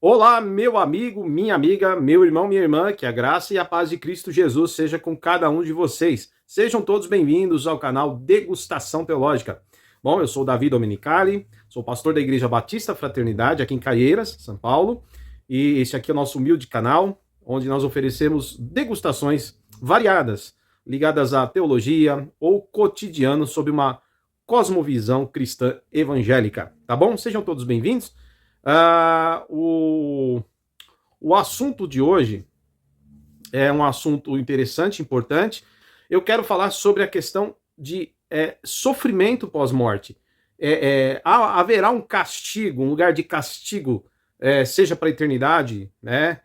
Olá, meu amigo, minha amiga, meu irmão, minha irmã, que a graça e a paz de Cristo Jesus seja com cada um de vocês. Sejam todos bem-vindos ao canal Degustação Teológica. Bom, eu sou Davi Domenicali, sou pastor da Igreja Batista Fraternidade aqui em Caieiras, São Paulo, e esse aqui é o nosso humilde canal, onde nós oferecemos degustações variadas, ligadas à teologia ou cotidiano sob uma cosmovisão cristã evangélica, tá bom? Sejam todos bem-vindos. O assunto de hoje é um assunto interessante, importante. Eu quero falar sobre a questão de sofrimento pós-morte. Haverá um castigo, um lugar de castigo, seja para a eternidade, né?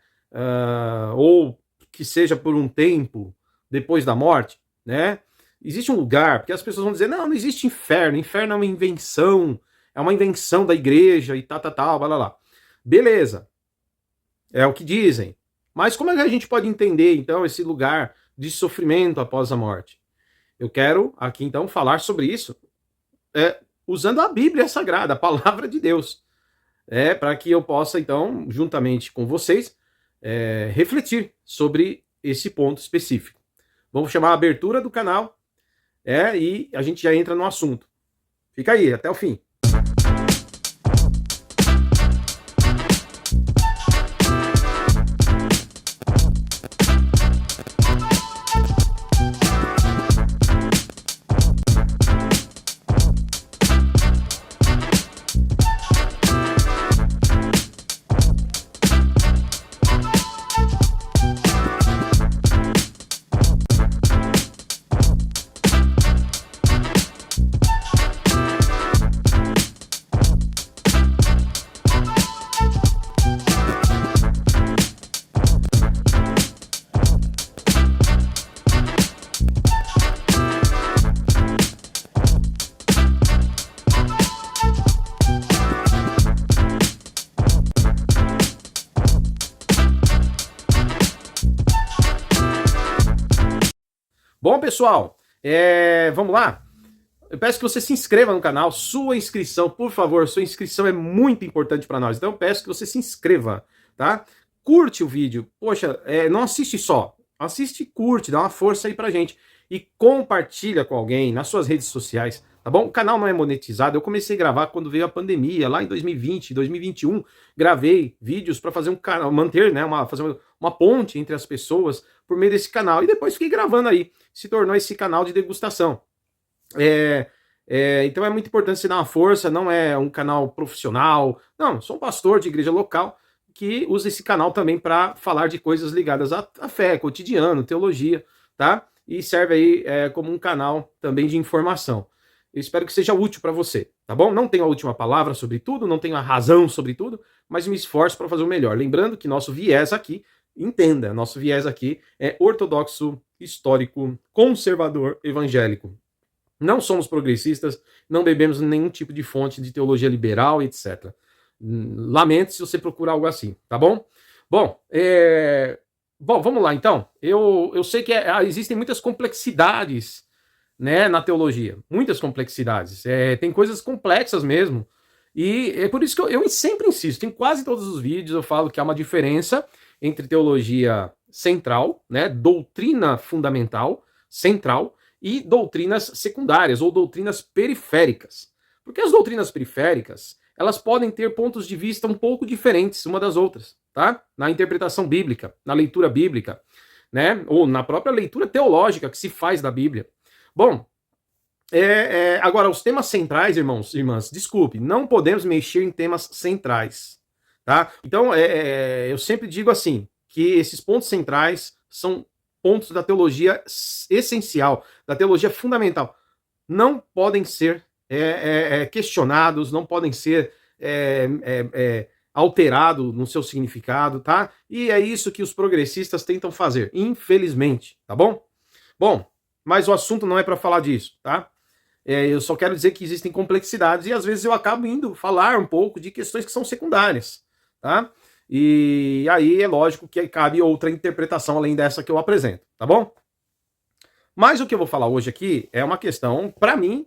Ou que seja por um tempo depois da morte, né? Existe um lugar, porque as pessoas vão dizer, não existe inferno, inferno é uma invenção da igreja e blá, blá, blá. Beleza, é o que dizem. Mas como é que a gente pode entender, então, esse lugar de sofrimento após a morte? Eu quero aqui, então, falar sobre isso usando a Bíblia Sagrada, a Palavra de Deus, para que eu possa, então, juntamente com vocês, refletir sobre esse ponto específico. Vamos chamar a abertura do canal e a gente já entra no assunto. Fica aí, até o fim. Bom, pessoal, vamos lá. Eu peço que você se inscreva no canal. Sua inscrição, por favor, sua inscrição é muito importante para nós. Então eu peço que você se inscreva, tá? Curte o vídeo. Poxa, não assiste só. Assiste e curte, dá uma força aí pra gente. E compartilha com alguém nas suas redes sociais, tá bom? O canal não é monetizado. Eu comecei a gravar quando veio a pandemia, lá em 2020, 2021. Gravei vídeos para fazer um canal, manter, né, fazer uma ponte entre as pessoas por meio desse canal. E depois fiquei gravando aí. Se tornou esse canal de degustação. Então é muito importante você dar uma força, não é um canal profissional, não, sou um pastor de igreja local que usa esse canal também para falar de coisas ligadas à fé, cotidiano, teologia, tá? E serve aí como um canal também de informação. Eu espero que seja útil para você, tá bom? Não tenho a última palavra sobre tudo, não tenho a razão sobre tudo, mas me esforço para fazer o melhor. Lembrando que nosso viés aqui, entenda, nosso viés aqui é ortodoxo, histórico, conservador, evangélico. Não somos progressistas, não bebemos nenhum tipo de fonte de teologia liberal, etc. Lamento se você procurar algo assim, tá bom? Bom, vamos lá então. Eu sei que existem muitas complexidades, né, na teologia, muitas complexidades. Tem coisas complexas mesmo. E é por isso que eu sempre insisto, em quase todos os vídeos eu falo que há uma diferença entre teologia central, né, doutrina fundamental, central, e doutrinas secundárias ou doutrinas periféricas. Porque as doutrinas periféricas, elas podem ter pontos de vista um pouco diferentes uma das outras, tá? Na interpretação bíblica, na leitura bíblica, né? Ou na própria leitura teológica que se faz da Bíblia. Bom, agora, os temas centrais, irmãos e irmãs, desculpe, não podemos mexer em temas centrais, tá? Então, eu sempre digo assim, que esses pontos centrais são pontos da teologia essencial, da teologia fundamental. Não podem ser questionados, não podem ser alterados no seu significado, tá? E é isso que os progressistas tentam fazer, infelizmente, tá bom? Bom, mas o assunto não é para falar disso, tá? Eu só quero dizer que existem complexidades e às vezes eu acabo indo falar um pouco de questões que são secundárias, tá? E aí é lógico que cabe outra interpretação além dessa que eu apresento, tá bom? Mas o que eu vou falar hoje aqui é uma questão, para mim,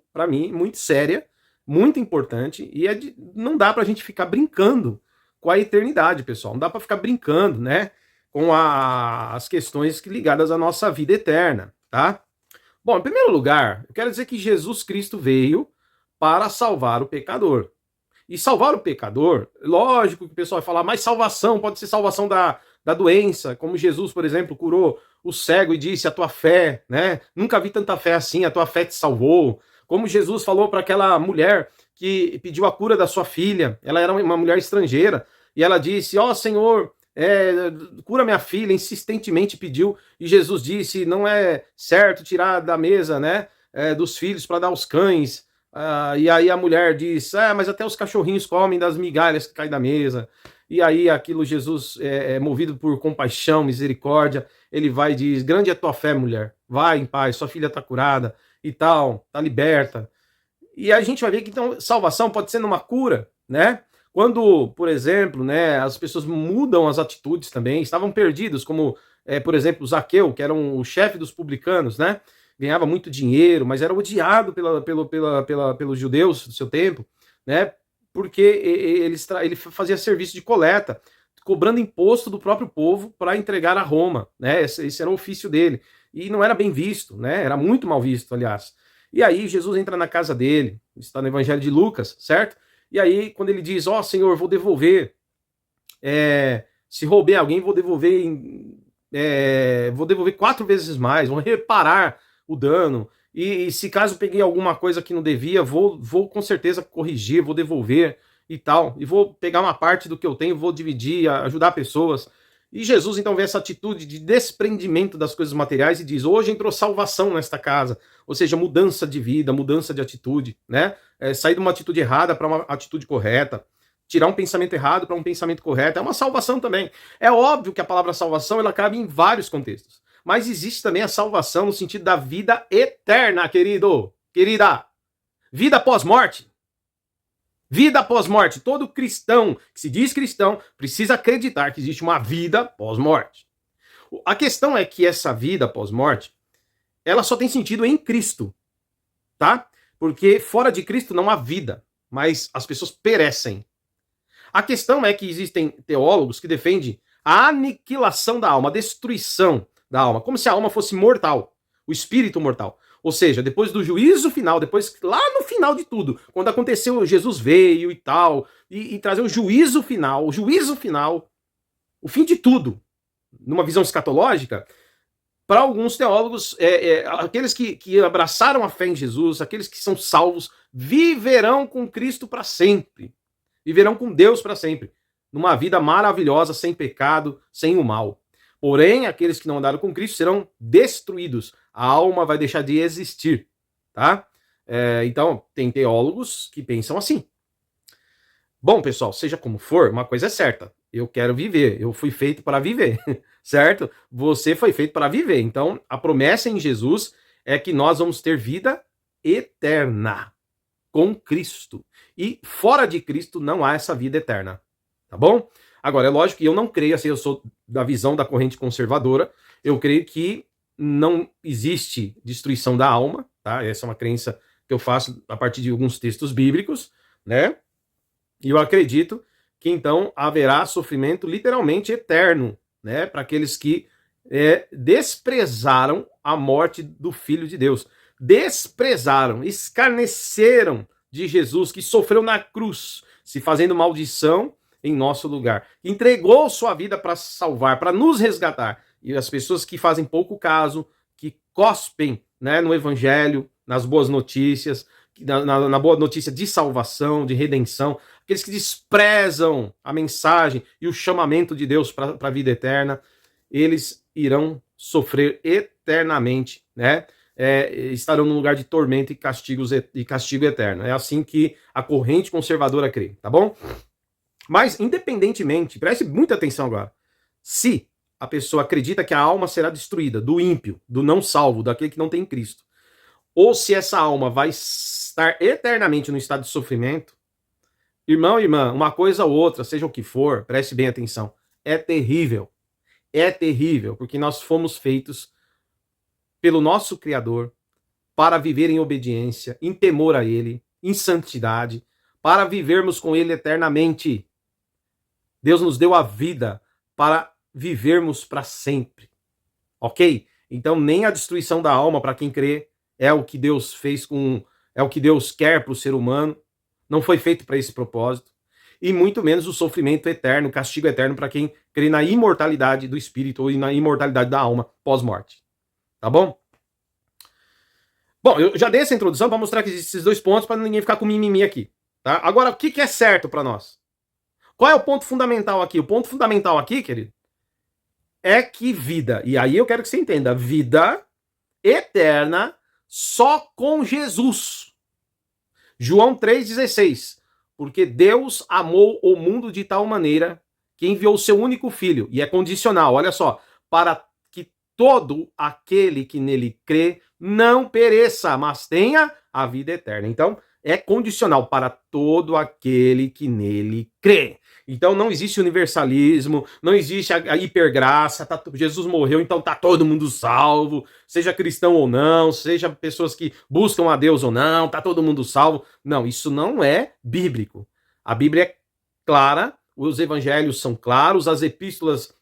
muito séria, muito importante, e não dá pra gente ficar brincando com a eternidade, pessoal. Não dá para ficar brincando, né, com as questões ligadas à nossa vida eterna, tá? Bom, em primeiro lugar, eu quero dizer que Jesus Cristo veio para salvar o pecador. E salvar o pecador, lógico que o pessoal vai falar, mas salvação pode ser salvação da doença, como Jesus, por exemplo, curou o cego e disse, a tua fé, né? Nunca vi tanta fé assim, a tua fé te salvou. Como Jesus falou para aquela mulher que pediu a cura da sua filha, ela era uma mulher estrangeira, e ela disse, ó Senhor, cura minha filha, insistentemente pediu, e Jesus disse, não é certo tirar da mesa, né, dos filhos para dar aos cães. E aí a mulher diz, mas até os cachorrinhos comem das migalhas que caem da mesa. E aí aquilo Jesus, movido por compaixão, misericórdia, ele vai e diz, grande é a tua fé, mulher, vai em paz, sua filha está curada e tal, está liberta. E a gente vai ver que então salvação pode ser numa cura, né? Quando, por exemplo, né, as pessoas mudam as atitudes também, estavam perdidos, como, por exemplo, Zaqueu, que era o chefe dos publicanos, né? Ganhava muito dinheiro, mas era odiado pelos judeus do seu tempo, né? Porque ele fazia serviço de coleta, cobrando imposto do próprio povo para entregar a Roma, né? Esse era o ofício dele. E não era bem visto, né? Era muito mal visto, aliás. E aí Jesus entra na casa dele, está no Evangelho de Lucas, certo? E aí, quando ele diz, ó Senhor, vou devolver, se roubei alguém, vou devolver 4 vezes mais, vou reparar o dano, e se caso peguei alguma coisa que não devia, vou com certeza corrigir, vou devolver e tal, e vou pegar uma parte do que eu tenho, vou dividir, ajudar pessoas. E Jesus então vê essa atitude de desprendimento das coisas materiais e diz, hoje entrou salvação nesta casa, ou seja, mudança de vida, mudança de atitude, né? Sair de uma atitude errada para uma atitude correta, tirar um pensamento errado para um pensamento correto, é uma salvação também. É óbvio que a palavra salvação ela cabe em vários contextos, mas existe também a salvação no sentido da vida eterna, querido, querida, vida pós-morte. Vida após morte. Todo cristão que se diz cristão precisa acreditar que existe uma vida pós-morte. A questão é que essa vida pós-morte, ela só tem sentido em Cristo, tá? Porque fora de Cristo não há vida, mas as pessoas perecem. A questão é que existem teólogos que defendem a aniquilação da alma, a destruição da alma, como se a alma fosse mortal, o espírito mortal. Ou seja, depois do juízo final, depois lá no final de tudo, quando aconteceu, Jesus veio e tal, e trazer o juízo final, o fim de tudo, numa visão escatológica, para alguns teólogos, aqueles que abraçaram a fé em Jesus, aqueles que são salvos, viverão com Cristo para sempre, viverão com Deus para sempre, numa vida maravilhosa, sem pecado, sem o mal. Porém, aqueles que não andaram com Cristo serão destruídos. A alma vai deixar de existir, tá? Então, tem teólogos que pensam assim. Bom, pessoal, seja como for, uma coisa é certa. Eu quero viver, eu fui feito para viver, certo? Você foi feito para viver. Então, a promessa em Jesus é que nós vamos ter vida eterna com Cristo. E fora de Cristo não há essa vida eterna, tá bom? Agora, é lógico que eu não creio, assim, eu sou da visão da corrente conservadora, eu creio que não existe destruição da alma, tá? Essa é uma crença que eu faço a partir de alguns textos bíblicos, né? E eu acredito que então haverá sofrimento literalmente eterno, né? Para aqueles que desprezaram a morte do Filho de Deus, desprezaram, escarneceram de Jesus que sofreu na cruz, se fazendo maldição em nosso lugar. Entregou sua vida para salvar, para nos resgatar. E as pessoas que fazem pouco caso, que cospem, né, no evangelho, nas boas notícias, na boa notícia de salvação, de redenção, aqueles que desprezam a mensagem e o chamamento de Deus para a vida eterna, eles irão sofrer eternamente, né? Estarão num lugar de tormento e castigo eterno. É assim que a corrente conservadora crê, tá bom? Mas, independentemente, preste muita atenção agora, se a pessoa acredita que a alma será destruída, do ímpio, do não salvo, daquele que não tem Cristo, ou se essa alma vai estar eternamente no estado de sofrimento, irmão e irmã, uma coisa ou outra, seja o que for, preste bem atenção, é terrível, porque nós fomos feitos pelo nosso Criador para viver em obediência, em temor a Ele, em santidade, para vivermos com Ele eternamente. Deus nos deu a vida para vivermos para sempre. Ok? Então nem a destruição da alma para quem crê é o que Deus fez é o que Deus quer para o ser humano. Não foi feito para esse propósito. E muito menos o sofrimento eterno, o castigo eterno para quem crê na imortalidade do espírito ou na imortalidade da alma pós-morte. Tá bom? Bom, eu já dei essa introdução para mostrar que existem esses dois pontos para ninguém ficar com mimimi aqui. Tá? Agora, o que é certo para nós? Qual é o ponto fundamental aqui? O ponto fundamental aqui, querido, é que vida, e aí eu quero que você entenda, vida eterna só com Jesus. João 3,16. Porque Deus amou o mundo de tal maneira que enviou o seu único filho, e é condicional, olha só, para que todo aquele que nele crê não pereça, mas tenha a vida eterna. Então, é condicional para todo aquele que nele crê. Então não existe universalismo, não existe a hipergraça, Jesus morreu, então tá todo mundo salvo, seja cristão ou não, seja pessoas que buscam a Deus ou não, tá todo mundo salvo. Não, isso não é bíblico. A Bíblia é clara, os evangelhos são claros, as epístolas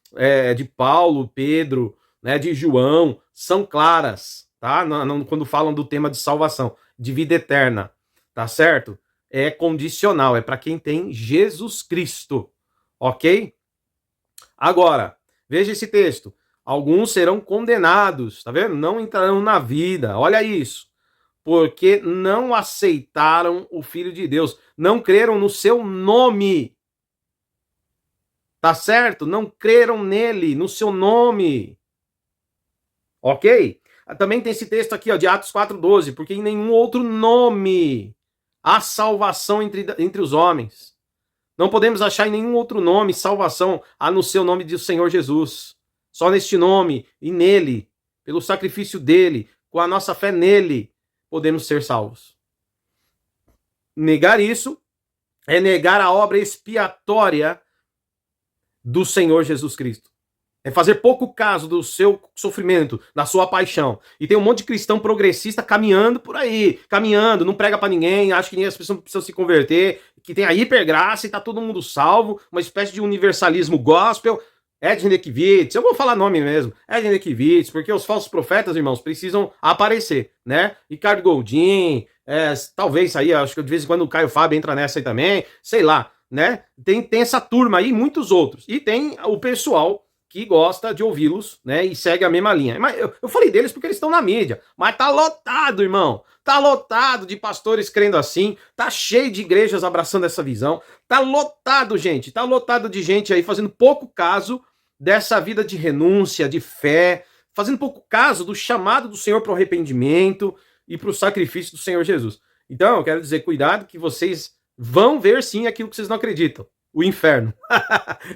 de Paulo, Pedro, né, de João, são claras, tá? Quando falam do tema de salvação, de vida eterna, tá certo? É condicional, é para quem tem Jesus Cristo, ok? Agora, veja esse texto. Alguns serão condenados, tá vendo? Não entrarão na vida, olha isso. Porque não aceitaram o Filho de Deus, não creram no seu nome. Tá certo? Não creram nele, no seu nome. Ok? Também tem esse texto aqui, ó, de Atos 4,12, porque em nenhum outro nome há salvação entre os homens. Não podemos achar em nenhum outro nome salvação a no seu nome do Senhor Jesus. Só neste nome e nele, pelo sacrifício dele, com a nossa fé nele, podemos ser salvos. Negar isso é negar a obra expiatória do Senhor Jesus Cristo. É fazer pouco caso do seu sofrimento, da sua paixão. E tem um monte de cristão progressista caminhando por aí, caminhando, não prega pra ninguém, acha que as pessoas precisam se converter, que tem a hipergraça e tá todo mundo salvo, uma espécie de universalismo gospel. Ed Renekiewicz, eu vou falar nome mesmo, Ed Renekiewicz, porque os falsos profetas, irmãos, precisam aparecer, né? Ricardo Goldin, talvez aí, acho que de vez em quando o Caio Fábio entra nessa aí também, sei lá, né? Tem essa turma aí, muitos outros. E tem o pessoal que gosta de ouvi-los, né, e segue a mesma linha. Mas eu falei deles porque eles estão na mídia, mas tá lotado, irmão, tá lotado de pastores crendo assim, tá cheio de igrejas abraçando essa visão, tá lotado, gente, tá lotado de gente aí fazendo pouco caso dessa vida de renúncia, de fé, fazendo pouco caso do chamado do Senhor para o arrependimento e para o sacrifício do Senhor Jesus. Então, eu quero dizer, cuidado que vocês vão ver sim aquilo que vocês não acreditam. O inferno.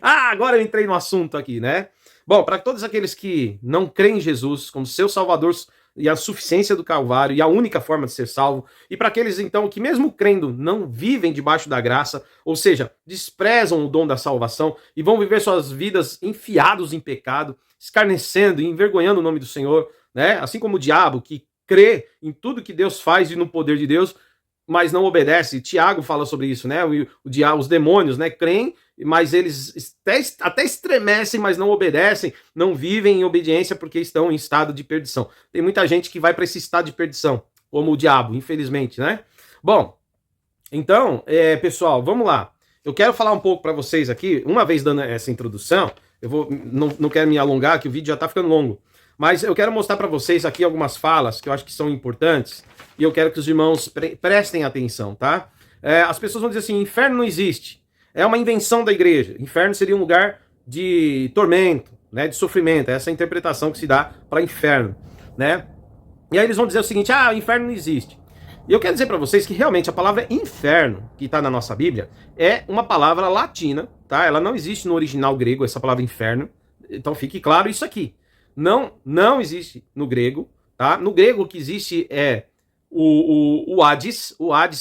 Agora eu entrei no assunto aqui, né? Bom, para todos aqueles que não creem em Jesus como seu Salvador e a suficiência do Calvário e a única forma de ser salvo, e para aqueles então que mesmo crendo não vivem debaixo da graça, ou seja, desprezam o dom da salvação e vão viver suas vidas enfiados em pecado, escarnecendo e envergonhando o nome do Senhor, né? Assim como o diabo que crê em tudo que Deus faz e no poder de Deus, mas não obedece. Tiago fala sobre isso, né? Os demônios, né, creem, mas eles até estremecem, mas não obedecem, não vivem em obediência porque estão em estado de perdição. Tem muita gente que vai para esse estado de perdição, como o diabo, infelizmente, né? Bom, então, pessoal, vamos lá. Eu quero falar um pouco para vocês aqui, uma vez dando essa introdução, não quero me alongar, que o vídeo já tá ficando longo, mas eu quero mostrar para vocês aqui algumas falas que eu acho que são importantes, e eu quero que os irmãos prestem atenção, tá? As pessoas vão dizer assim, inferno não existe. É uma invenção da igreja. Inferno seria um lugar de tormento, né, de sofrimento. Essa é a interpretação que se dá para inferno, né? E aí eles vão dizer o seguinte, inferno não existe. E eu quero dizer para vocês que realmente a palavra inferno, que está na nossa Bíblia, é uma palavra latina, tá? Ela não existe no original grego, essa palavra inferno. Então fique claro isso aqui. Não existe no grego, tá? No grego o que existe é o Hades,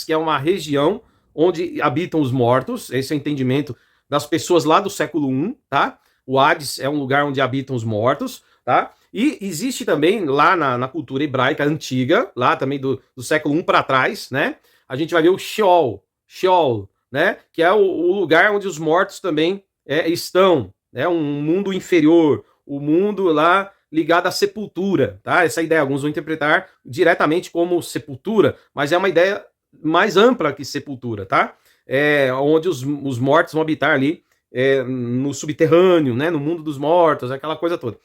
que é uma região onde habitam os mortos, esse é o entendimento das pessoas lá do século I, tá? O Hades é um lugar onde habitam os mortos, tá? E existe também lá na cultura hebraica antiga, lá também do século I para trás, né? A gente vai ver o Sheol, né? Que é o lugar onde os mortos também estão, né, um mundo inferior, o mundo lá ligado à sepultura, tá? Essa ideia alguns vão interpretar diretamente como sepultura, mas é uma ideia mais ampla que sepultura, tá? Onde os mortos vão habitar ali no subterrâneo, né, no mundo dos mortos, aquela coisa toda.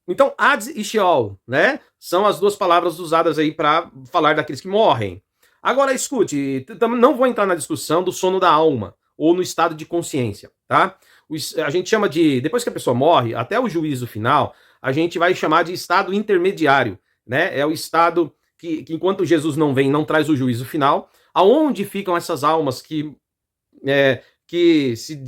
Então, Hades e Sheol, né, são as duas palavras usadas aí para falar daqueles que morrem. Agora, escute, não vou entrar na discussão do sono da alma ou no estado de consciência, tá? A gente chama de, depois que a pessoa morre, até o juízo final, a gente vai chamar de estado intermediário, né? É o estado que enquanto Jesus não vem, não traz o juízo final, aonde ficam essas almas é, que, se,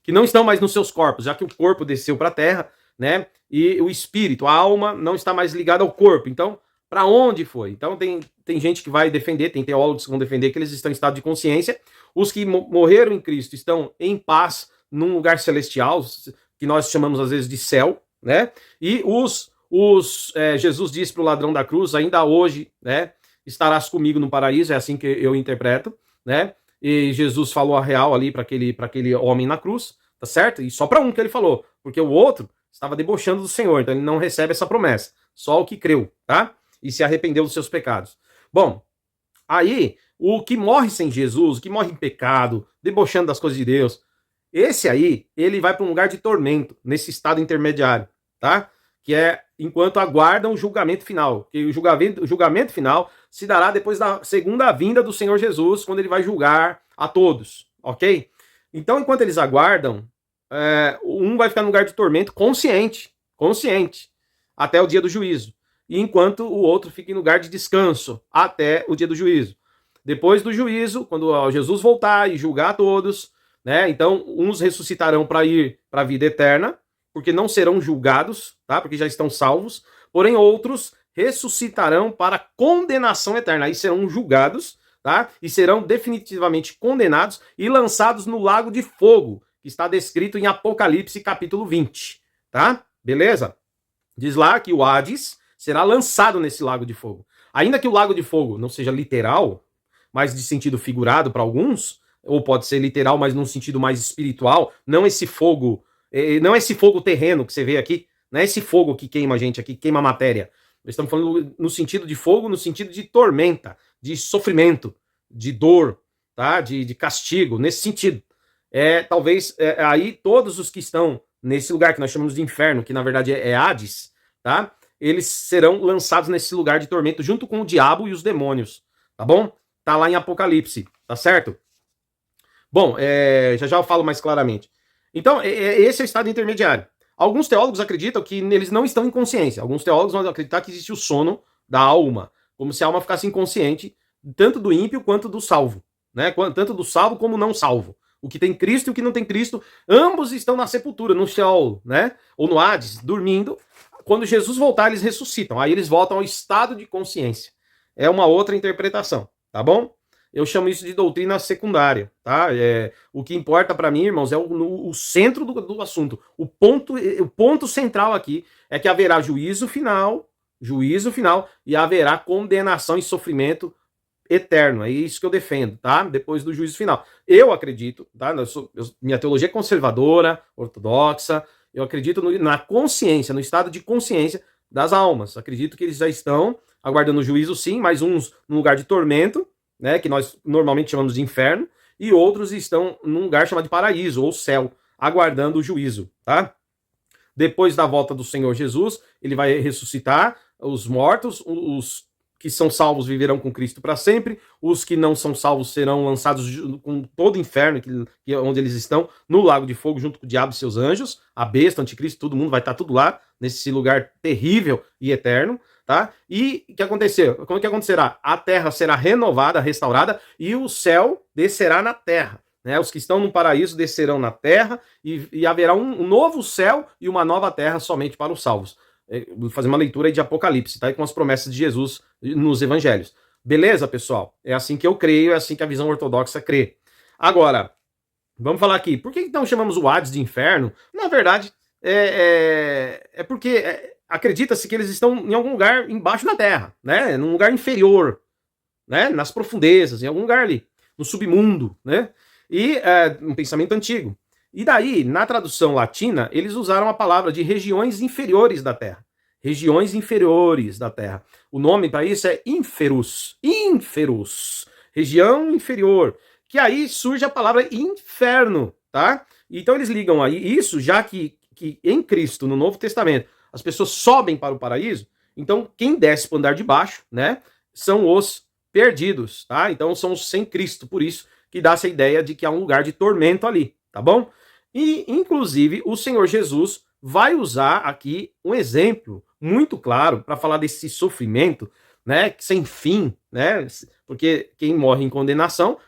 que não estão mais nos seus corpos, já que o corpo desceu para a terra, né? E o espírito, a alma, não está mais ligada ao corpo. Então, para onde foi? Então, tem gente que vai defender, tem teólogos que vão defender que eles estão em estado de consciência. Os que morreram em Cristo estão em paz num lugar celestial, que nós chamamos às vezes de céu, né? E Jesus disse para o ladrão da cruz, ainda hoje, né? Estarás comigo no paraíso, é assim que eu interpreto, né? E Jesus falou a real ali para aquele homem na cruz, tá certo? E só para um que ele falou, porque o outro estava debochando do Senhor, então ele não recebe essa promessa. Só o que creu, tá? E se arrependeu dos seus pecados. Bom, aí, o que morre sem Jesus, o que morre em pecado, debochando das coisas de Deus, esse aí, ele vai para um lugar de tormento, nesse estado intermediário, tá? Que é enquanto aguardam o julgamento final. Que o julgamento final se dará depois da segunda vinda do Senhor Jesus, quando ele vai julgar a todos, ok? Então, enquanto eles aguardam, um vai ficar no lugar de tormento consciente, até o dia do juízo. E enquanto o outro fica em lugar de descanso, até o dia do juízo. Depois do juízo, quando Jesus voltar e julgar a todos, né? Então, uns ressuscitarão para ir para a vida eterna, porque não serão julgados, tá? Porque já estão salvos. Porém, outros ressuscitarão para condenação eterna. Aí serão julgados, tá? E serão definitivamente condenados e lançados no lago de fogo, que está descrito em Apocalipse capítulo 20, tá? Beleza? Diz lá que o Hades será lançado nesse lago de fogo. Ainda que o lago de fogo não seja literal, mas de sentido figurado para alguns, ou pode ser literal, mas num sentido mais espiritual, não esse fogo terreno que você vê aqui, não é esse fogo que queima a gente aqui, queima a matéria. Nós estamos falando no sentido de fogo, no sentido de tormenta, de sofrimento, de dor, tá? De castigo, nesse sentido. Talvez aí todos os que estão nesse lugar que nós chamamos de inferno, que na verdade é Hades, tá? Eles serão lançados nesse lugar de tormento junto com o diabo e os demônios, tá bom? Tá lá em Apocalipse, tá certo? Bom, já eu falo mais claramente. Então, esse é o estado intermediário. Alguns teólogos acreditam que eles não estão em consciência. Alguns teólogos vão acreditar que existe o sono da alma, como se a alma ficasse inconsciente, tanto do ímpio quanto do salvo, né? Tanto do salvo como não salvo. O que tem Cristo e o que não tem Cristo, ambos estão na sepultura, no Sheol, né? Ou no Hades, dormindo. Quando Jesus voltar, eles ressuscitam. Aí eles voltam ao estado de consciência. É uma outra interpretação, tá bom? Eu chamo isso de doutrina secundária, tá? O que importa para mim, irmãos, é o centro do assunto. O ponto central aqui é que haverá juízo final, e haverá condenação e sofrimento eterno. É isso que eu defendo, tá? Depois do juízo final. Eu acredito, tá? Minha teologia é conservadora, ortodoxa. Eu acredito na consciência, no estado de consciência das almas. Acredito que eles já estão aguardando o juízo, sim, mas uns no lugar de tormento, né, que nós normalmente chamamos de inferno, e outros estão num lugar chamado de paraíso, ou céu, aguardando o juízo, tá? Depois da volta do Senhor Jesus, ele vai ressuscitar os mortos, os que são salvos viverão com Cristo para sempre, os que não são salvos serão lançados com todo o inferno, onde eles estão, no lago de fogo, junto com o diabo e seus anjos, a besta, o anticristo, todo mundo vai estar tudo lá, nesse lugar terrível e eterno, tá? E o que aconteceu? Como que acontecerá? A terra será renovada, restaurada, e o céu descerá na terra. Né? Os que estão no paraíso descerão na terra, e haverá um novo céu e uma nova terra somente para os salvos. Vou fazer uma leitura aí de Apocalipse, tá? E com as promessas de Jesus nos evangelhos. Beleza, pessoal? É assim que eu creio, é assim que a visão ortodoxa crê. Agora, vamos falar aqui. Por que então chamamos o Hades de inferno? Na verdade, porque acredita-se que eles estão em algum lugar embaixo da terra, né? Num lugar inferior, né? Nas profundezas, em algum lugar ali, no submundo, né? E um pensamento antigo. E daí, na tradução latina, eles usaram a palavra de regiões inferiores da Terra. Regiões inferiores da Terra. O nome para isso é inferus. Inferus. Região inferior. Que aí surge a palavra inferno, tá? Então eles ligam aí isso, já que em Cristo, no Novo Testamento, as pessoas sobem para o paraíso, então quem desce para o andar de baixo, né, são os perdidos, tá? Então são os sem Cristo, por isso que dá essa ideia de que há um lugar de tormento ali, tá bom? E, inclusive, o Senhor Jesus vai usar aqui um exemplo muito claro para falar desse sofrimento, né, sem fim, né? Porque quem morre em condenação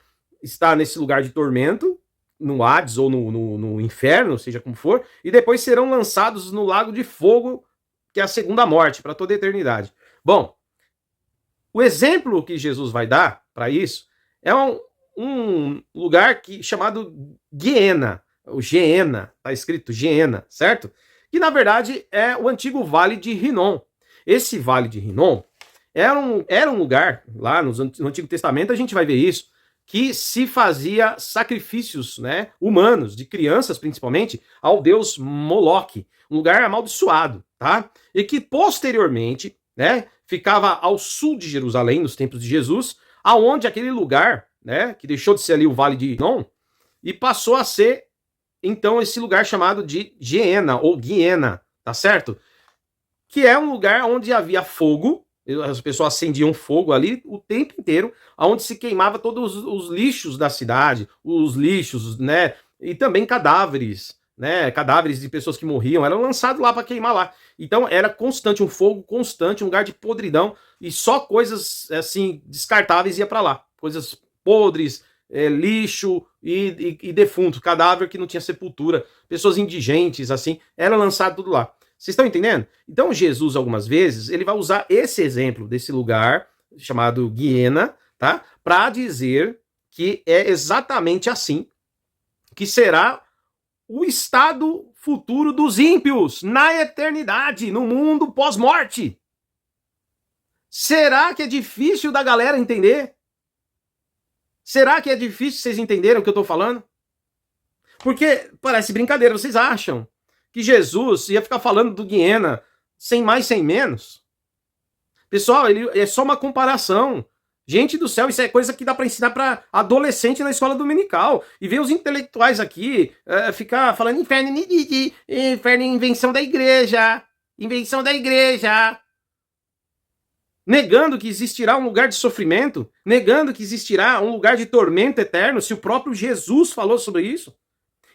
está nesse lugar de tormento, no Hades ou no inferno, seja como for, e depois serão lançados no lago de fogo, que é a segunda morte, para toda a eternidade. Bom, o exemplo que Jesus vai dar para isso é um lugar chamado Guiena, o Geena, está escrito Geena, certo? Que na verdade é o antigo Vale de Rinom. Esse Vale de Rinom era um lugar, lá no Antigo Testamento a gente vai ver isso, que se fazia sacrifícios, né, humanos, de crianças principalmente, ao deus Moloque, um lugar amaldiçoado, tá? E que posteriormente, né, ficava ao sul de Jerusalém, nos tempos de Jesus, aonde aquele lugar, né, que deixou de ser ali o Vale de Rinom, e passou a ser, então, esse lugar chamado de Geena, ou Guiena, tá certo? Que é um lugar onde havia fogo, as pessoas acendiam fogo ali o tempo inteiro, onde se queimava todos os lixos da cidade, os lixos, né, e também cadáveres, né, cadáveres de pessoas que morriam, eram lançados lá para queimar lá. Então era constante, um fogo constante, um lugar de podridão, e só coisas, assim, descartáveis ia para lá, coisas podres, lixo e defunto, cadáver que não tinha sepultura, pessoas indigentes, assim, era lançado tudo lá. Vocês estão entendendo? Então Jesus, algumas vezes, ele vai usar esse exemplo desse lugar, chamado Guiena, tá? Para dizer que é exatamente assim que será o estado futuro dos ímpios na eternidade, no mundo pós-morte. Será que é difícil da galera entender? Será que é difícil vocês entenderem o que eu tô falando? Porque parece brincadeira, vocês acham que Jesus ia ficar falando do Guiena sem mais, sem menos? Pessoal, ele é só uma comparação. Gente do céu, isso é coisa que dá para ensinar para adolescente na escola dominical. E ver os intelectuais aqui ficar falando inferno, invenção da igreja. Invenção da igreja. Negando que existirá um lugar de sofrimento. Negando que existirá um lugar de tormento eterno. Se o próprio Jesus falou sobre isso.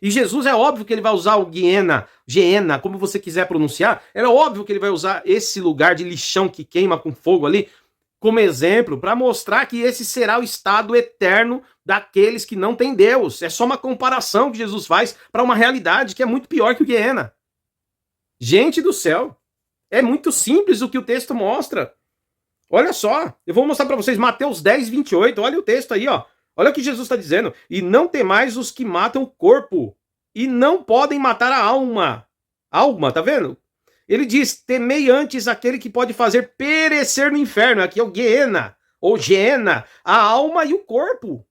E Jesus é óbvio que ele vai usar o Geena, como você quiser pronunciar, é óbvio que ele vai usar esse lugar de lixão que queima com fogo ali, como exemplo, para mostrar que esse será o estado eterno daqueles que não têm Deus. É só uma comparação que Jesus faz para uma realidade que é muito pior que o Geena. Gente do céu, é muito simples o que o texto mostra. Olha só, eu vou mostrar para vocês Mateus 10, 28, olha o texto aí, ó. Olha o que Jesus está dizendo. E não temais os que matam o corpo, e não podem matar a alma. Alma, tá vendo? Ele diz, temei antes aquele que pode fazer perecer no inferno. Aqui é o Geena, ou Geena, a alma e o corpo.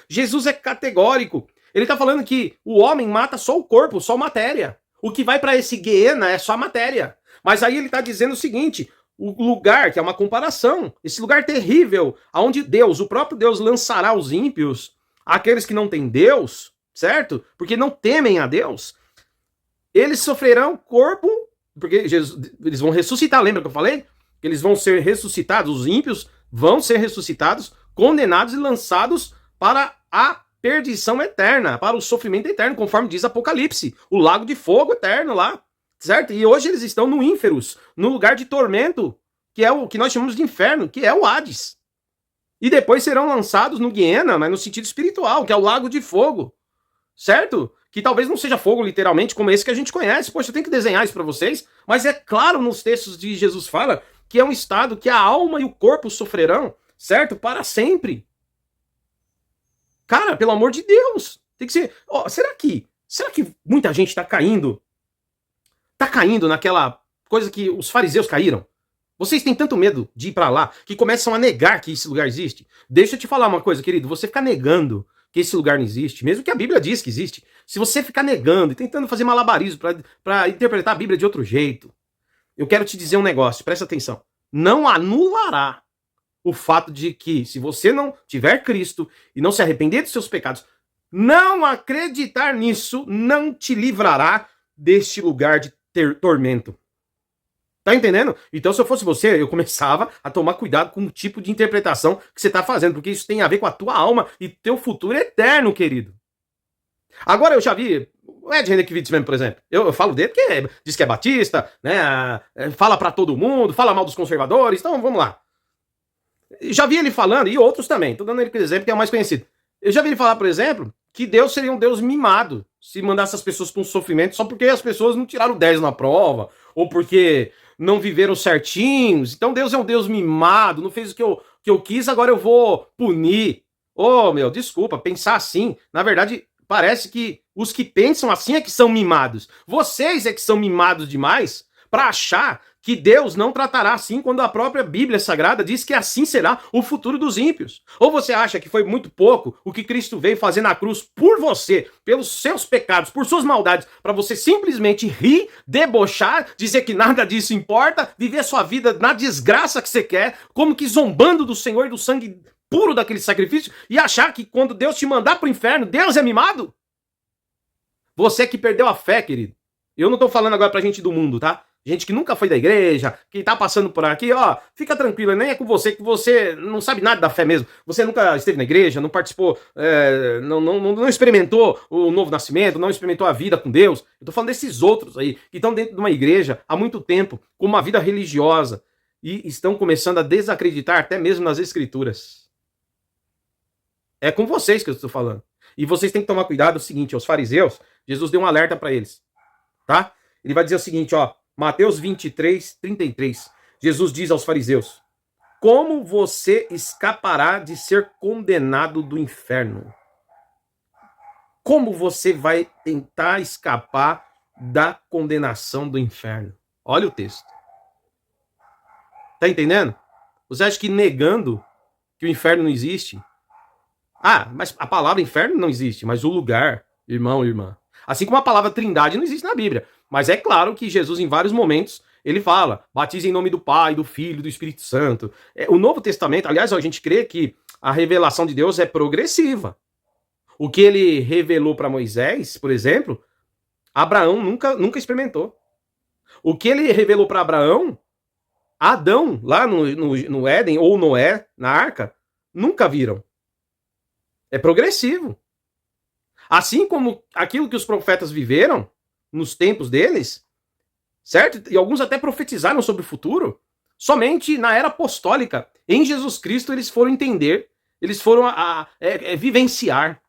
Jesus é categórico. Ele está falando que o homem mata só o corpo, só matéria. O que vai para esse Geena é só matéria. Mas aí ele está dizendo o seguinte... O lugar, que é uma comparação, esse lugar terrível, onde Deus, o próprio Deus, lançará os ímpios, aqueles que não têm Deus, certo? Porque não temem a Deus, eles sofrerão corpo, porque Jesus, eles vão ressuscitar, lembra que eu falei? Eles vão ser ressuscitados, os ímpios vão ser ressuscitados, condenados e lançados para a perdição eterna, para o sofrimento eterno, conforme diz Apocalipse, o lago de fogo eterno lá. Certo? E hoje eles estão no ínferos, no lugar de tormento, que é o que nós chamamos de inferno, que é o Hades. E depois serão lançados no Guiena, mas no sentido espiritual, que é o lago de fogo. Certo? Que talvez não seja fogo literalmente como esse que a gente conhece. Poxa, eu tenho que desenhar isso para vocês, mas é claro nos textos de Jesus fala que é um estado que a alma e o corpo sofrerão, certo? Para sempre. Cara, pelo amor de Deus, tem que ser... será que muita gente está caindo naquela coisa que os fariseus caíram? Vocês têm tanto medo de ir para lá que começam a negar que esse lugar existe? Deixa eu te falar uma coisa, querido. Você ficar negando que esse lugar não existe, mesmo que a Bíblia diz que existe, se você ficar negando e tentando fazer malabarismo para interpretar a Bíblia de outro jeito, eu quero te dizer um negócio, presta atenção. Não anulará o fato de que, se você não tiver Cristo e não se arrepender dos seus pecados, não acreditar nisso não te livrará deste lugar de tormento. Tá entendendo? Então, se eu fosse você, eu começava a tomar cuidado com o tipo de interpretação que você tá fazendo, porque isso tem a ver com a tua alma e teu futuro eterno, querido. Agora, eu já vi o Ed Renekiewicz mesmo, por exemplo. Eu falo dele porque diz que é batista, né? Fala pra todo mundo, fala mal dos conservadores. Então, vamos lá. Já vi ele falando, e outros também. Tô dando ele como exemplo, que é o mais conhecido. Eu já vi ele falar, por exemplo, que Deus seria um Deus mimado se mandasse as pessoas para um sofrimento só porque as pessoas não tiraram 10 na prova, ou porque não viveram certinhos. Então Deus é um Deus mimado, não fez o que eu quis, agora eu vou punir. Oh, meu, desculpa, pensar assim, na verdade, parece que os que pensam assim é que são mimados. Vocês é que são mimados demais para achar que Deus não tratará assim quando a própria Bíblia Sagrada diz que assim será o futuro dos ímpios. Ou você acha que foi muito pouco o que Cristo veio fazer na cruz por você, pelos seus pecados, por suas maldades, para você simplesmente rir, debochar, dizer que nada disso importa, viver sua vida na desgraça que você quer, como que zombando do Senhor e do sangue puro daquele sacrifício, e achar que quando Deus te mandar pro inferno, Deus é mimado? Você que perdeu a fé, querido. Eu não tô falando agora pra gente do mundo, tá? Gente que nunca foi da igreja, que tá passando por aqui, ó, fica tranquilo, nem é com você, que você não sabe nada da fé mesmo. Você nunca esteve na igreja, não participou, não experimentou o novo nascimento, não experimentou a vida com Deus. Eu tô falando desses outros aí, que estão dentro de uma igreja há muito tempo, com uma vida religiosa, e estão começando a desacreditar até mesmo nas escrituras. É com vocês que eu estou falando. E vocês têm que tomar cuidado, é o seguinte, aos fariseus, Jesus deu um alerta para eles, tá? Ele vai dizer o seguinte, ó, Mateus 23, 33. Jesus diz aos fariseus: como você escapará de ser condenado do inferno? Como você vai tentar escapar da condenação do inferno? Olha o texto. Tá entendendo? Você acha que negando que o inferno não existe? Ah, mas a palavra inferno não existe, mas o lugar, irmão e irmã. Assim como a palavra trindade não existe na Bíblia. Mas é claro que Jesus, em vários momentos, ele fala, batiza em nome do Pai, do Filho, do Espírito Santo. O Novo Testamento, aliás, a gente crê que a revelação de Deus é progressiva. O que ele revelou para Moisés, por exemplo, Abraão nunca experimentou. O que ele revelou para Abraão, Adão, lá no Éden, ou Noé, na arca, nunca viram. É progressivo. Assim como aquilo que os profetas viveram nos tempos deles, certo? E alguns até profetizaram sobre o futuro, somente na era apostólica. Em Jesus Cristo eles foram entender, eles foram vivenciar.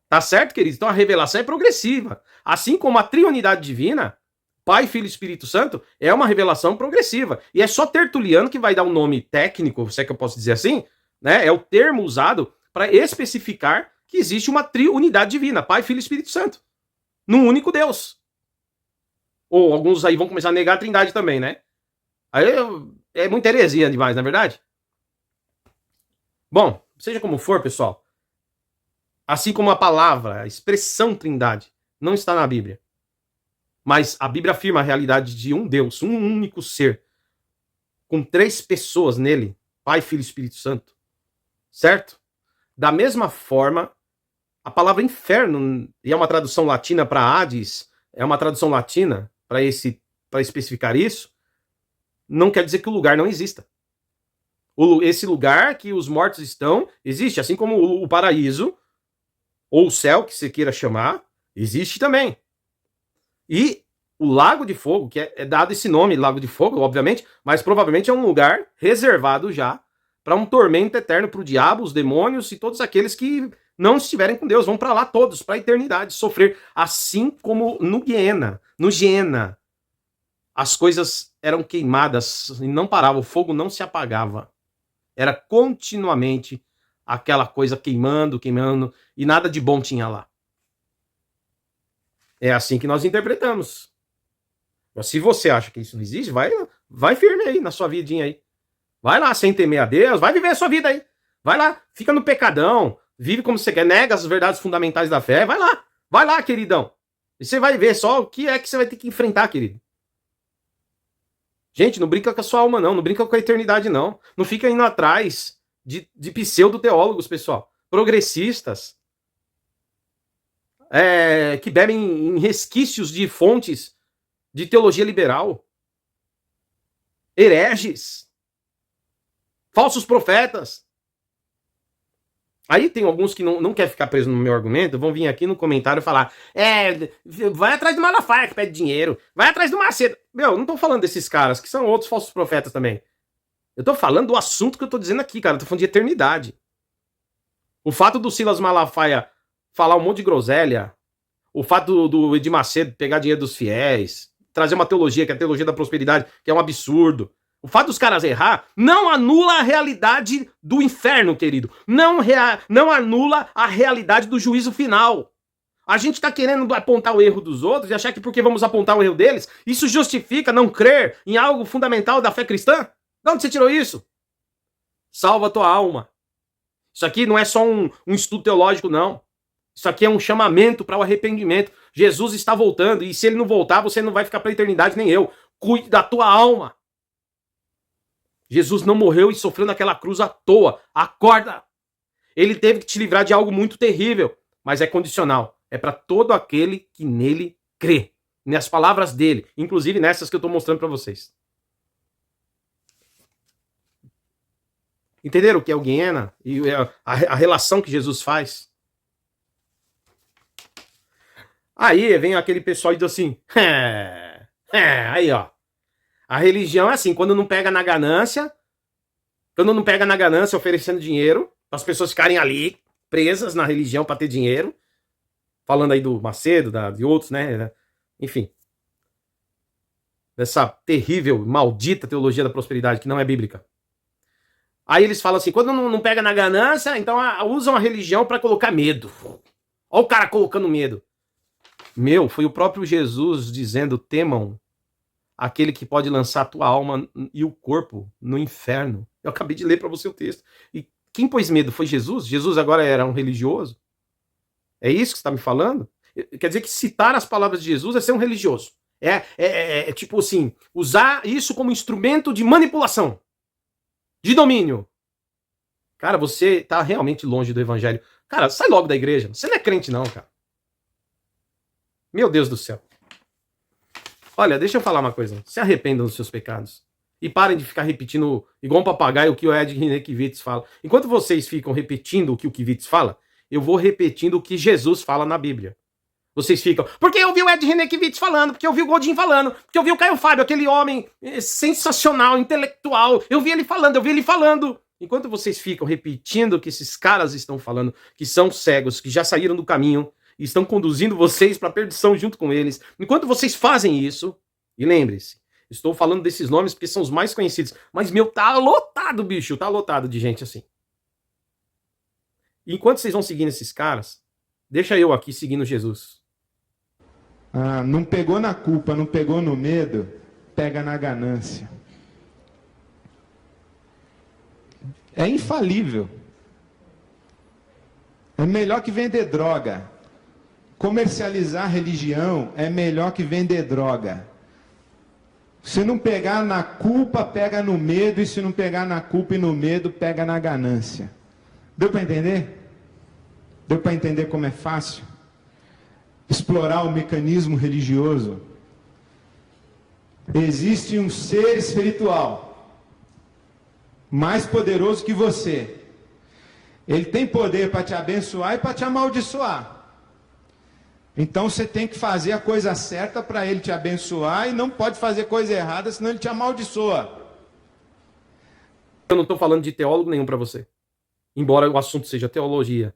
Tá certo, queridos? Então a revelação é progressiva. Assim como a triunidade divina, Pai, Filho e Espírito Santo, é uma revelação progressiva. E é só Tertuliano que vai dar um nome técnico, se é que eu posso dizer assim, né? É o termo usado para especificar que existe uma triunidade divina, Pai, Filho e Espírito Santo, num único Deus. Ou alguns aí vão começar a negar a trindade também, né? Aí é muita heresia demais, não é verdade? Bom, seja como for, pessoal, assim como a palavra, a expressão trindade, não está na Bíblia, mas a Bíblia afirma a realidade de um Deus, um único ser, com 3 pessoas nele, Pai, Filho e Espírito Santo, certo? Da mesma forma, a palavra inferno, e é uma tradução latina para Hades, é uma tradução latina para especificar isso, não quer dizer que o lugar não exista. Esse lugar que os mortos estão, existe, assim como o paraíso, ou o céu, que você queira chamar, existe também. E o Lago de Fogo, que é dado esse nome, Lago de Fogo, obviamente, mas provavelmente é um lugar reservado já para um tormento eterno para o diabo, os demônios e todos aqueles que não estiverem com Deus, vão para lá todos, para a eternidade, sofrer. Assim como no Guiena, as coisas eram queimadas e não parava, o fogo não se apagava. Era continuamente aquela coisa queimando, e nada de bom tinha lá. É assim que nós interpretamos. Mas se você acha que isso não existe, vai firme aí na sua vidinha aí. Vai lá sem temer a Deus, vai viver a sua vida aí. Vai lá, fica no pecadão, Vive como você quer, nega as verdades fundamentais da fé. Vai lá, queridão. E você vai ver só o que é que você vai ter que enfrentar, querido. Gente, não brinca com a sua alma, não. Não brinca com a eternidade, não. Não fica indo atrás de pseudo-teólogos, pessoal. Progressistas. Que bebem em resquícios de fontes de teologia liberal. Hereges. Falsos profetas. Aí tem alguns que não querem ficar presos no meu argumento, vão vir aqui no comentário falar: vai atrás do Malafaia que pede dinheiro, vai atrás do Macedo. Meu, não tô falando desses caras, que são outros falsos profetas também. Eu tô falando do assunto que eu tô dizendo aqui, cara. Eu tô falando de eternidade. O fato do Silas Malafaia falar um monte de groselha, o fato do Edir Macedo pegar dinheiro dos fiéis, trazer uma teologia, que é a teologia da prosperidade, que é um absurdo. O fato dos caras errar não anula a realidade do inferno, querido. Não anula a realidade do juízo final. A gente tá querendo apontar o erro dos outros e achar que porque vamos apontar o erro deles, isso justifica não crer em algo fundamental da fé cristã? De onde você tirou isso? Salva a tua alma. Isso aqui não é só um estudo teológico, não. Isso aqui é um chamamento para o arrependimento. Jesus está voltando e se ele não voltar, você não vai ficar para a eternidade, nem eu. Cuide da tua alma. Jesus não morreu e sofreu naquela cruz à toa. Acorda! Ele teve que te livrar de algo muito terrível, mas é condicional. É para todo aquele que nele crê. Nas palavras dele, inclusive nessas que eu estou mostrando para vocês. Entenderam o que é o Guiena? E a relação que Jesus faz? Aí vem aquele pessoal e diz assim: aí ó. A religião é assim, quando não pega na ganância oferecendo dinheiro, para as pessoas ficarem ali presas na religião para ter dinheiro, falando aí do Macedo, de outros, né? Enfim. Dessa terrível, maldita teologia da prosperidade que não é bíblica. Aí eles falam assim, quando não pega na ganância, então usam a religião para colocar medo. Olha o cara colocando medo. Foi o próprio Jesus dizendo, temam aquele que pode lançar a tua alma e o corpo no inferno. Eu acabei de ler para você o texto. E quem pôs medo foi Jesus? Jesus agora era um religioso? É isso que você está me falando? Quer dizer que citar as palavras de Jesus é ser um religioso. É tipo assim, usar isso como instrumento de manipulação, de domínio. Cara, você tá realmente longe do evangelho. Cara, sai logo da igreja. Você não é crente não, cara. Meu Deus do céu. Olha, deixa eu falar uma coisa. Se arrependam dos seus pecados. E parem de ficar repetindo, igual um papagaio, o que o Ed Renekiewicz fala. Enquanto vocês ficam repetindo o que o Kivitz fala, eu vou repetindo o que Jesus fala na Bíblia. Vocês ficam, porque eu vi o Ed Renekiewicz falando, porque eu vi o Godinho falando, porque eu vi o Caio Fábio, aquele homem sensacional, intelectual. Eu vi ele falando. Enquanto vocês ficam repetindo o que esses caras estão falando, que são cegos, que já saíram do caminho, e estão conduzindo vocês para a perdição junto com eles. Enquanto vocês fazem isso, e lembre-se, estou falando desses nomes porque são os mais conhecidos, mas tá lotado, bicho, tá lotado de gente assim. E enquanto vocês vão seguindo esses caras, deixa eu aqui seguindo Jesus. Não pegou na culpa, não pegou no medo, pega na ganância. É infalível. É melhor que vender droga. Comercializar religião é melhor que vender droga. Se não pegar na culpa, pega no medo. E se não pegar na culpa e no medo, pega na ganância. Deu para entender? Deu para entender como é fácil? Explorar o mecanismo religioso. Existe um ser espiritual mais poderoso que você. Ele tem poder para te abençoar e para te amaldiçoar. Então você tem que fazer a coisa certa para ele te abençoar e não pode fazer coisa errada, senão ele te amaldiçoa. Eu não estou falando de teólogo nenhum para você, embora o assunto seja teologia.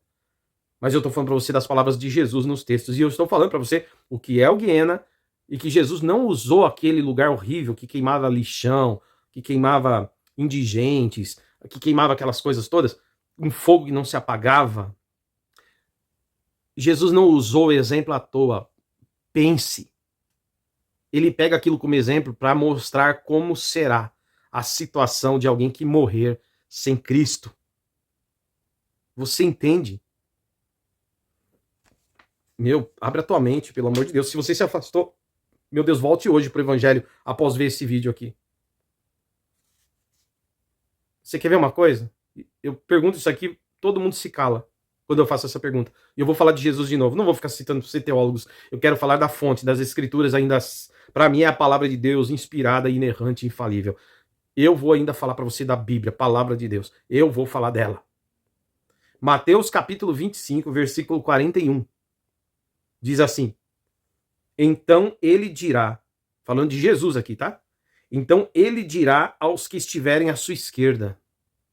Mas eu estou falando para você das palavras de Jesus nos textos. E eu estou falando para você o que é o Guiena e que Jesus não usou aquele lugar horrível que queimava lixão, que queimava indigentes, que queimava aquelas coisas todas, um fogo que não se apagava. Jesus não usou o exemplo à toa. Pense. Ele pega aquilo como exemplo para mostrar como será a situação de alguém que morrer sem Cristo. Você entende? Meu, abre a tua mente, pelo amor de Deus. Se você se afastou, meu Deus, volte hoje pro evangelho após ver esse vídeo aqui. Você quer ver uma coisa? Eu pergunto isso aqui, todo mundo se cala quando eu faço essa pergunta. E eu vou falar de Jesus de novo. Não vou ficar citando teólogos. Eu quero falar da fonte, das escrituras ainda. Para mim é a palavra de Deus, inspirada, inerrante, infalível. Eu vou ainda falar para você da Bíblia, palavra de Deus. Eu vou falar dela. Mateus capítulo 25, versículo 41. Diz assim: então ele dirá, falando de Jesus aqui, tá? Então ele dirá aos que estiverem à sua esquerda.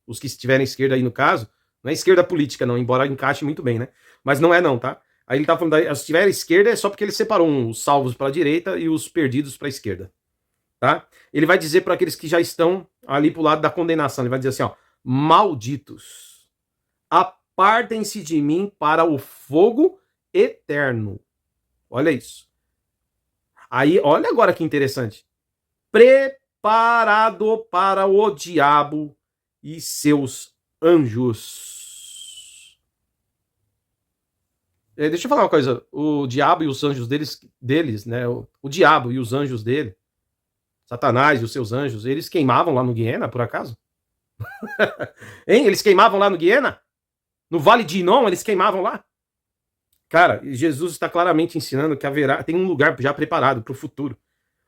Os que estiverem à esquerda aí no caso, não é esquerda política não, embora encaixe muito bem, né? Mas não é não, tá? Aí ele tá falando, se estiver à esquerda é só porque ele separou os salvos para a direita e os perdidos para a esquerda, tá? Ele vai dizer para aqueles que já estão ali pro lado da condenação, ele vai dizer assim, ó: malditos, apartem-se de mim para o fogo eterno. Olha isso. Aí, olha agora que interessante. Preparado para o diabo e seus anjos. Deixa eu falar uma coisa. O diabo e os anjos deles, né? O diabo e os anjos dele, Satanás e os seus anjos, eles queimavam lá no Guiena, por acaso? Hein? Eles queimavam lá no Guiena? No Vale de Inon, eles queimavam lá? Cara, Jesus está claramente ensinando que tem um lugar já preparado para o futuro,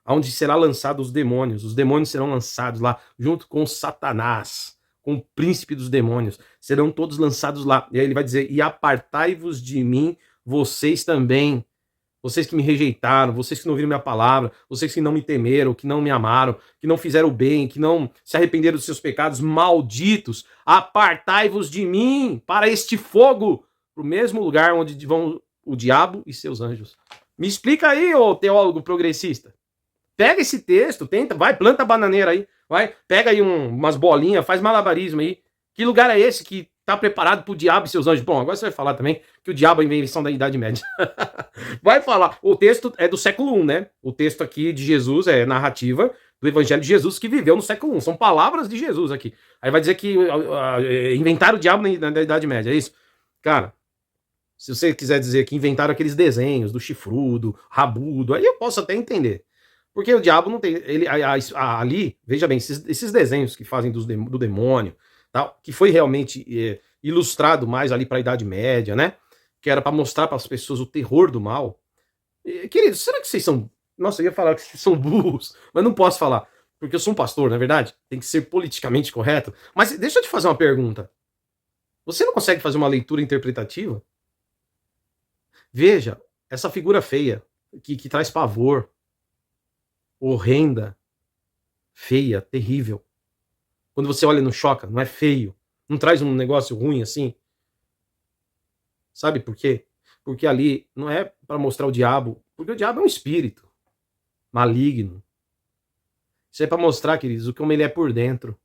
onde será lançado os demônios. Os demônios serão lançados lá, junto com Satanás, com o príncipe dos demônios. Serão todos lançados lá. E aí ele vai dizer: e apartai-vos de mim, vocês também. Vocês que me rejeitaram, vocês que não ouviram minha palavra, vocês que não me temeram, que não me amaram, que não fizeram o bem, que não se arrependeram dos seus pecados, malditos, apartai-vos de mim para este fogo, para o mesmo lugar onde vão o diabo e seus anjos. Me explica aí, ô teólogo progressista. Pega esse texto, tenta, vai, planta a bananeira aí, vai, pega aí umas bolinhas, faz malabarismo aí. Que lugar é esse que tá preparado pro diabo e seus anjos? Bom, agora você vai falar também que o diabo é a invenção da Idade Média. Vai falar. O texto é do século I, né? O texto aqui de Jesus é narrativa do Evangelho de Jesus que viveu no século I. São palavras de Jesus aqui. Aí vai dizer que inventaram o diabo na Idade Média, é isso? Cara, se você quiser dizer que inventaram aqueles desenhos do chifrudo, rabudo, aí eu posso até entender. Porque o diabo não tem. Ali, veja bem, esses desenhos que fazem do demônio, tal, que foi realmente ilustrado mais ali para a Idade Média, né? Que era para mostrar para as pessoas o terror do mal. Queridos, será que vocês são. Nossa, eu ia falar que vocês são burros, mas não posso falar, porque eu sou um pastor, não é verdade? Tem que ser politicamente correto. Mas deixa eu te fazer uma pergunta. Você não consegue fazer uma leitura interpretativa? Veja, essa figura feia, que traz pavor, horrenda, feia, terrível. Quando você olha, não choca, não é feio, não traz um negócio ruim assim. Sabe por quê? Porque ali não é para mostrar o diabo, porque o diabo é um espírito maligno. Isso é para mostrar, queridos, como ele é por dentro.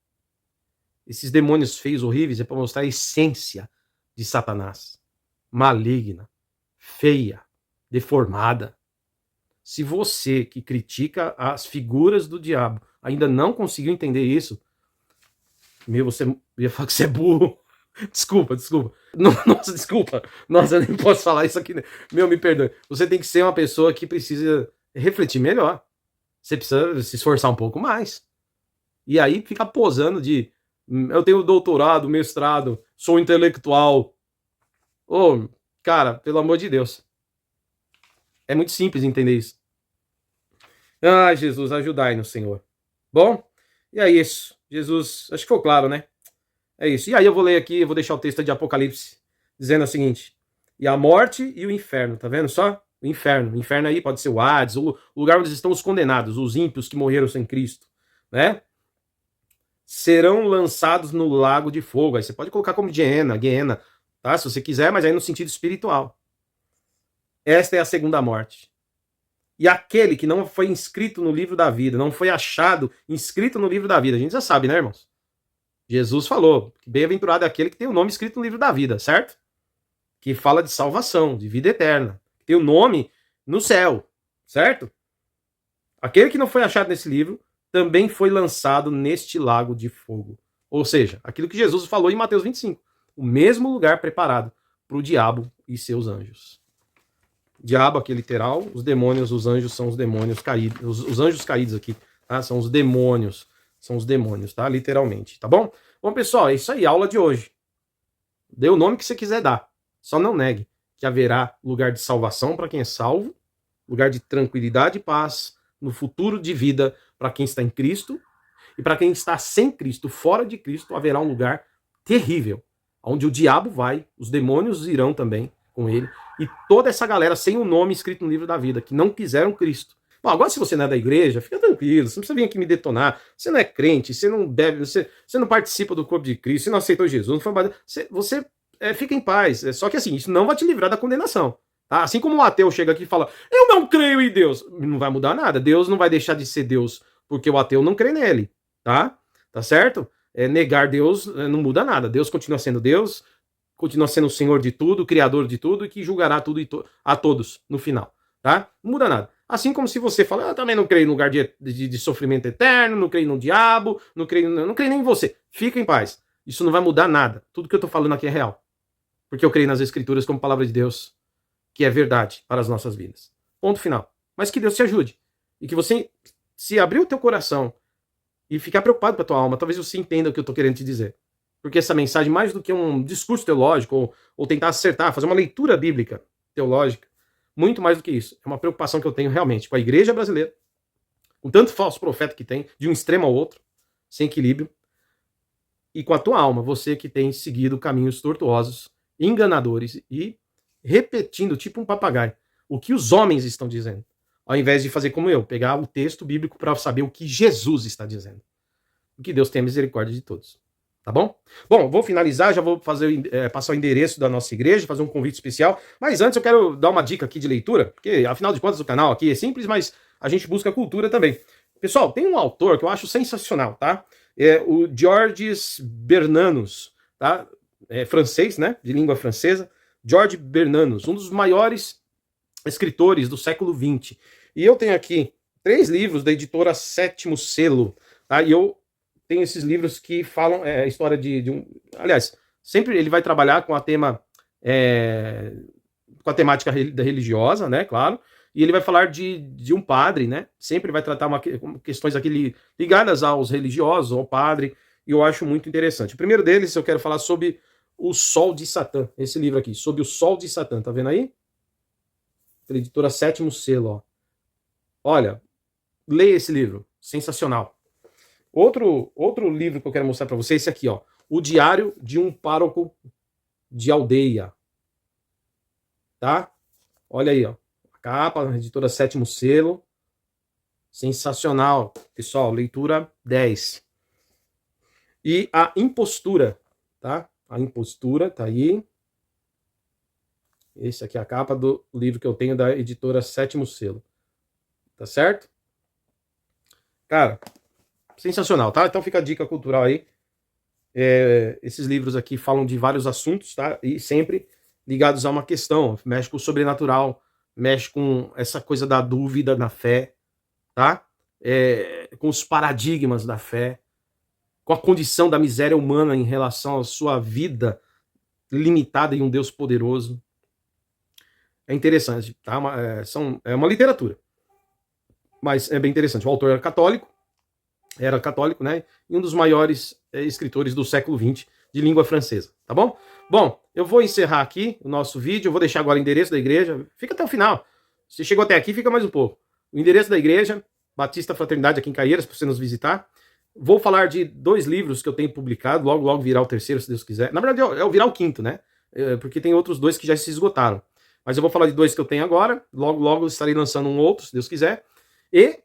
Esses demônios feios, horríveis, é para mostrar a essência de Satanás. Maligna, feia, deformada. Se você que critica as figuras do diabo ainda não conseguiu entender isso, você ia falar que você é burro. Desculpa. Nossa, desculpa. Nossa, eu nem posso falar isso aqui. Me perdoe. Você tem que ser uma pessoa que precisa refletir melhor. Você precisa se esforçar um pouco mais. E aí fica posando de eu tenho doutorado, mestrado, sou intelectual. Ô, cara, pelo amor de Deus. É muito simples entender isso. Ai, Jesus, ajudai-nos, Senhor. Bom, e é isso. Jesus, acho que ficou claro, né? É isso. E aí eu vou ler aqui, eu vou deixar o texto de Apocalipse, dizendo o seguinte: e a morte e o inferno, tá vendo só? O inferno. O inferno aí pode ser o Hades, o lugar onde estão os condenados, os ímpios que morreram sem Cristo, né? Serão lançados no lago de fogo. Aí você pode colocar como Gehenna, tá? Se você quiser, mas aí no sentido espiritual. Esta é a segunda morte. E aquele que não foi inscrito no livro da vida, não foi achado inscrito no livro da vida, a gente já sabe, né, irmãos? Jesus falou que bem-aventurado é aquele que tem o nome escrito no livro da vida, certo? Que fala de salvação, de vida eterna. Tem o nome no céu, certo? Aquele que não foi achado nesse livro também foi lançado neste lago de fogo. Ou seja, aquilo que Jesus falou em Mateus 25. O mesmo lugar preparado para o diabo e seus anjos. Diabo aqui é literal, os demônios, os anjos são os demônios caídos, os anjos caídos aqui, tá? São os demônios, tá? Literalmente, tá bom? Bom, pessoal, é isso aí, aula de hoje. Dê o nome que você quiser dar, só não negue que haverá lugar de salvação para quem é salvo, lugar de tranquilidade e paz no futuro de vida para quem está em Cristo, e para quem está sem Cristo, fora de Cristo, haverá um lugar terrível, onde o diabo vai, os demônios irão também com ele, e toda essa galera sem o nome escrito no livro da vida, que não quiseram Cristo. Bom, agora se você não é da igreja, fica tranquilo, você não precisa vir aqui me detonar, você não é crente, você não deve, você não participa do corpo de Cristo, você não aceitou Jesus, não foi você fica em paz. Só que assim, isso não vai te livrar da condenação. Tá? Assim como um ateu chega aqui e fala, eu não creio em Deus, não vai mudar nada, Deus não vai deixar de ser Deus porque o ateu não crê nele, tá? Tá certo? Negar Deus não muda nada, Deus continua sendo Deus, continua sendo o Senhor de tudo, o Criador de tudo, e que julgará tudo a todos no final, tá? Não muda nada. Assim como se você fala, eu também não creio no lugar de sofrimento eterno, não creio no diabo, não creio nem em você. Fica em paz. Isso não vai mudar nada. Tudo que eu tô falando aqui é real. Porque eu creio nas Escrituras como palavra de Deus, que é verdade para as nossas vidas. Ponto final. Mas que Deus te ajude. E que você, se abrir o teu coração e ficar preocupado com a tua alma, talvez você entenda o que eu tô querendo te dizer. Porque essa mensagem, mais do que um discurso teológico, ou tentar acertar, fazer uma leitura bíblica teológica, muito mais do que isso. É uma preocupação que eu tenho realmente com a igreja brasileira, com tanto falso profeta que tem, de um extremo ao outro, sem equilíbrio, e com a tua alma, você que tem seguido caminhos tortuosos, enganadores e repetindo, tipo um papagaio, o que os homens estão dizendo, ao invés de fazer como eu, pegar o texto bíblico para saber o que Jesus está dizendo. Que Deus tenha misericórdia de todos. Tá bom? Bom, vou finalizar, já vou passar o endereço da nossa igreja, fazer um convite especial, mas antes eu quero dar uma dica aqui de leitura, porque afinal de contas o canal aqui é simples, mas a gente busca cultura também. Pessoal, tem um autor que eu acho sensacional, tá? É o Georges Bernanos, tá? É francês, né? De língua francesa. Georges Bernanos, um dos maiores escritores do século XX. E eu tenho aqui 3 livros da editora Sétimo Selo, tá? E eu tenho esses livros que falam a história de um... Aliás, sempre ele vai trabalhar com a com a temática da religiosa, né? Claro. E ele vai falar de um padre, né? Sempre vai tratar questões aqui ligadas aos religiosos, ao padre, e eu acho muito interessante. O primeiro deles, eu quero falar sobre O Sol de Satã, esse livro aqui, sobre o Sol de Satã, tá vendo aí? Pela editora Sétimo Selo, ó. Olha, leia esse livro, sensacional. Outro livro que eu quero mostrar para vocês, esse aqui, ó, O Diário de um Pároco de Aldeia, tá? Olha aí, ó. Capa, editora Sétimo Selo. Sensacional, pessoal, leitura 10. E A Impostura, tá? A Impostura, tá aí. Esse aqui é a capa do livro que eu tenho da editora Sétimo Selo. Tá certo? Cara, sensacional, tá? Então fica a dica cultural aí. Esses livros aqui falam de vários assuntos, tá? E sempre ligados a uma questão. Mexe com o sobrenatural, mexe com essa coisa da dúvida na fé, tá? Com os paradigmas da fé, com a condição da miséria humana em relação à sua vida limitada em um Deus poderoso. É interessante, tá? É uma literatura, mas é bem interessante. O autor era católico, né? E um dos maiores escritores do século XX de língua francesa, tá bom? Bom, eu vou encerrar aqui o nosso vídeo, eu vou deixar agora o endereço da igreja, fica até o final. Se chegou até aqui, fica mais um pouco. O endereço da igreja, Batista Fraternidade aqui em Caieiras, para você nos visitar. Vou falar de 2 livros que eu tenho publicado, logo virá o terceiro, se Deus quiser. Na verdade, virá o 5º, né? Porque tem outros 2 que já se esgotaram. Mas eu vou falar de 2 que eu tenho agora, logo estarei lançando um outro, se Deus quiser. E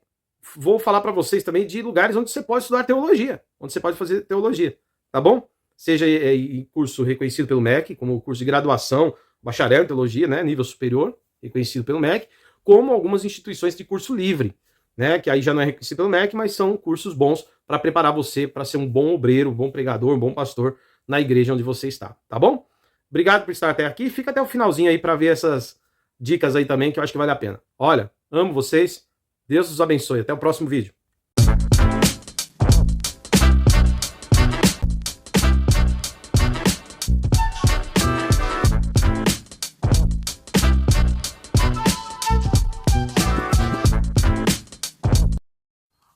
vou falar para vocês também de lugares onde você pode estudar teologia, onde você pode fazer teologia, tá bom? Seja em curso reconhecido pelo MEC, como curso de graduação, bacharel em teologia, né, nível superior, reconhecido pelo MEC, como algumas instituições de curso livre, né, que aí já não é reconhecido pelo MEC, mas são cursos bons para preparar você para ser um bom obreiro, um bom pregador, um bom pastor na igreja onde você está, tá bom? Obrigado por estar até aqui, fica até o finalzinho aí para ver essas dicas aí também, que eu acho que vale a pena. Olha, amo vocês, Deus os abençoe, até o próximo vídeo.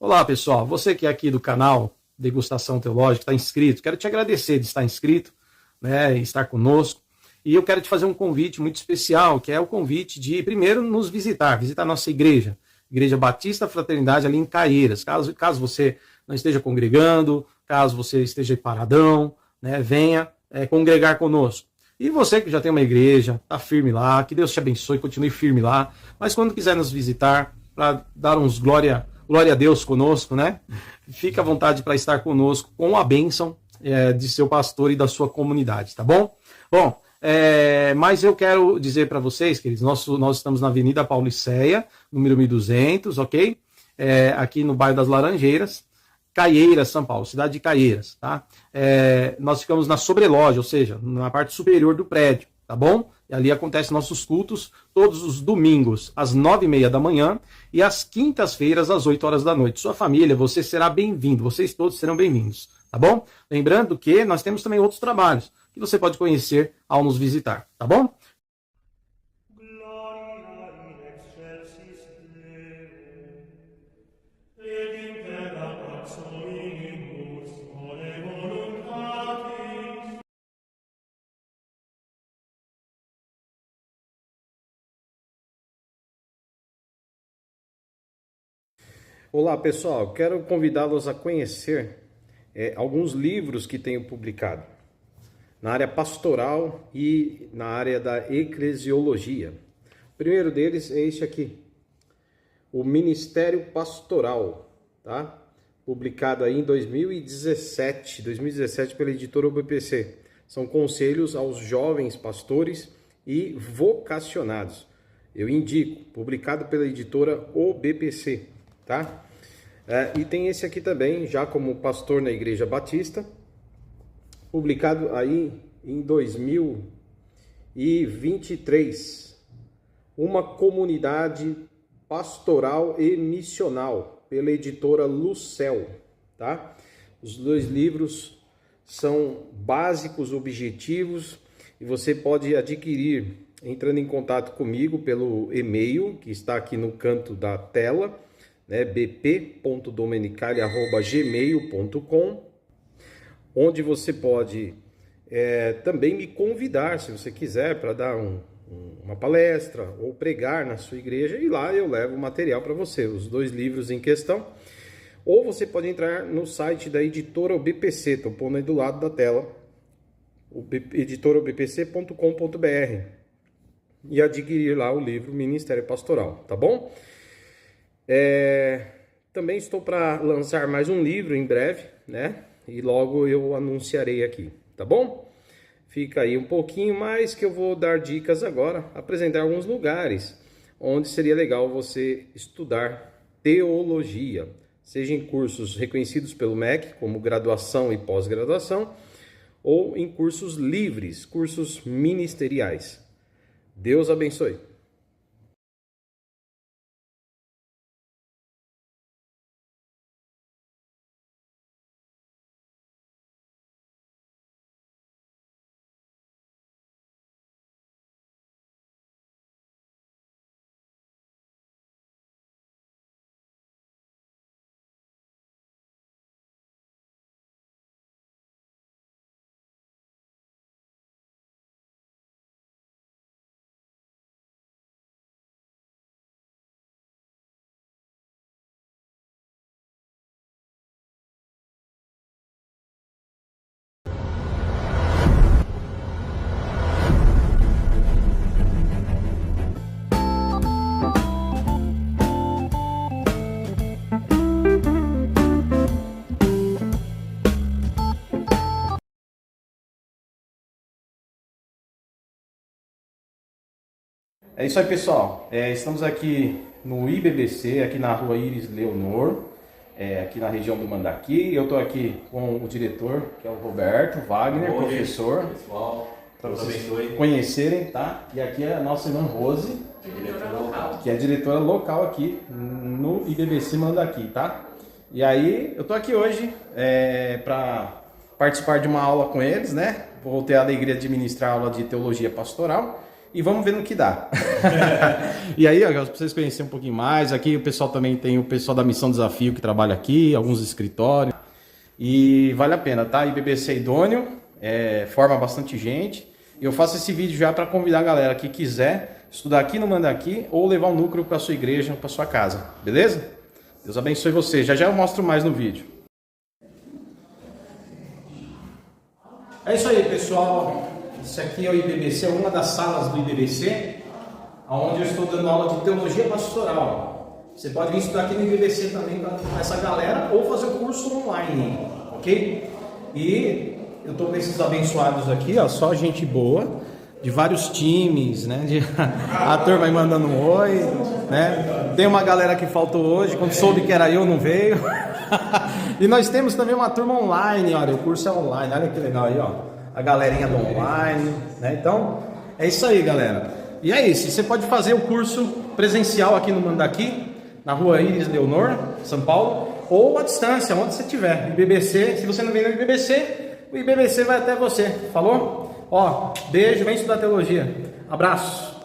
Olá, pessoal. Você que é aqui do canal Degustação Teológica, está inscrito, quero te agradecer de estar inscrito, né, e estar conosco. E eu quero te fazer um convite muito especial, que é o convite de, primeiro, nos visitar a nossa igreja, Igreja Batista Fraternidade, ali em Caieiras. Caso você não esteja congregando, caso você esteja paradão, né, venha congregar conosco. E você que já tem uma igreja, está firme lá, que Deus te abençoe, continue firme lá. Mas quando quiser nos visitar, para dar uns glória a Deus conosco, né? Fique à vontade para estar conosco com a bênção de seu pastor e da sua comunidade, tá bom? Bom, mas eu quero dizer para vocês, queridos, nós estamos na Avenida Pauliceia, número 1200, ok? Aqui no bairro das Laranjeiras, Caieiras, São Paulo, cidade de Caieiras, tá? Nós ficamos na sobreloja, ou seja, na parte superior do prédio, tá bom? E ali acontecem nossos cultos todos os domingos, às 9h30 da manhã e às quintas-feiras, às 8 horas da noite. Sua família, você será bem-vindo, vocês todos serão bem-vindos, tá bom? Lembrando que nós temos também outros trabalhos que você pode conhecer ao nos visitar, tá bom? Olá, pessoal. Quero convidá-los a conhecer alguns livros que tenho publicado na área pastoral e na área da eclesiologia. O primeiro deles é este aqui, o Ministério Pastoral, tá? Publicado aí em 2017 pela editora OBPC. São conselhos aos jovens pastores e vocacionados. Eu indico, publicado pela editora OBPC, tá? E tem esse aqui também, já como pastor na Igreja Batista, publicado aí em 2023, uma comunidade pastoral e missional, pela editora Lucel, tá? Os dois livros são básicos, objetivos, e você pode adquirir entrando em contato comigo pelo e-mail, que está aqui no canto da tela, né, bp.domenicali@gmail.com, onde você pode também me convidar, se você quiser, para dar uma palestra ou pregar na sua igreja, e lá eu levo o material para você, os dois livros em questão. Ou você pode entrar no site da editora OBPC, estou pondo aí do lado da tela, editoraobpc.com.br, e adquirir lá o livro Ministério Pastoral, tá bom? Também estou para lançar mais um livro em breve, né? E logo eu anunciarei aqui, tá bom? Fica aí um pouquinho mais que eu vou dar dicas agora, apresentar alguns lugares onde seria legal você estudar teologia, seja em cursos reconhecidos pelo MEC, como graduação e pós-graduação, ou em cursos livres, cursos ministeriais. Deus abençoe. É isso aí, pessoal. Estamos aqui no IBBC, aqui na rua Iris Leonor, aqui na região do Mandaqui. Eu estou aqui com o diretor, que é o Roberto Wagner, bom, professor. Pessoal, para vocês conhecerem, tá? E aqui é a nossa irmã Rose, que é diretora local aqui no IBBC Mandaqui, tá? E aí, eu estou aqui hoje para participar de uma aula com eles, né? Vou ter a alegria de ministrar aula de teologia pastoral. e vamos ver no que dá. E aí, ó, pra vocês conhecerem um pouquinho mais, aqui o pessoal também tem o pessoal da Missão Desafio que trabalha aqui, alguns escritórios. E vale a pena, tá? IBBC idôneo, forma bastante gente. E eu faço esse vídeo já para convidar a galera que quiser estudar aqui no Mandaki ou levar um núcleo para sua igreja, para sua casa, beleza? Deus abençoe você. Já eu mostro mais no vídeo. É isso aí, pessoal. Isso aqui é o IBBC, uma das salas do IBBC, onde eu estou dando aula de teologia pastoral. Você pode vir estudar aqui no IBBC também com essa galera ou fazer o curso online, ok? E eu estou com esses abençoados aqui, ó, só gente boa, de vários times, né? A turma vai mandando um oi, né? Tem uma galera que faltou hoje, quando soube que era eu, não veio. E nós temos também uma turma online, olha, o curso é online, olha que legal aí, ó. A galerinha do online, né? Então, é isso aí, galera. E é isso, você pode fazer o curso presencial aqui no Mandaki, na rua Iris Leonor, São Paulo, ou à distância, onde você estiver. IBBC, se você não vem no IBBC, o IBBC vai até você, falou? Ó, beijo, vem estudar teologia. Abraço.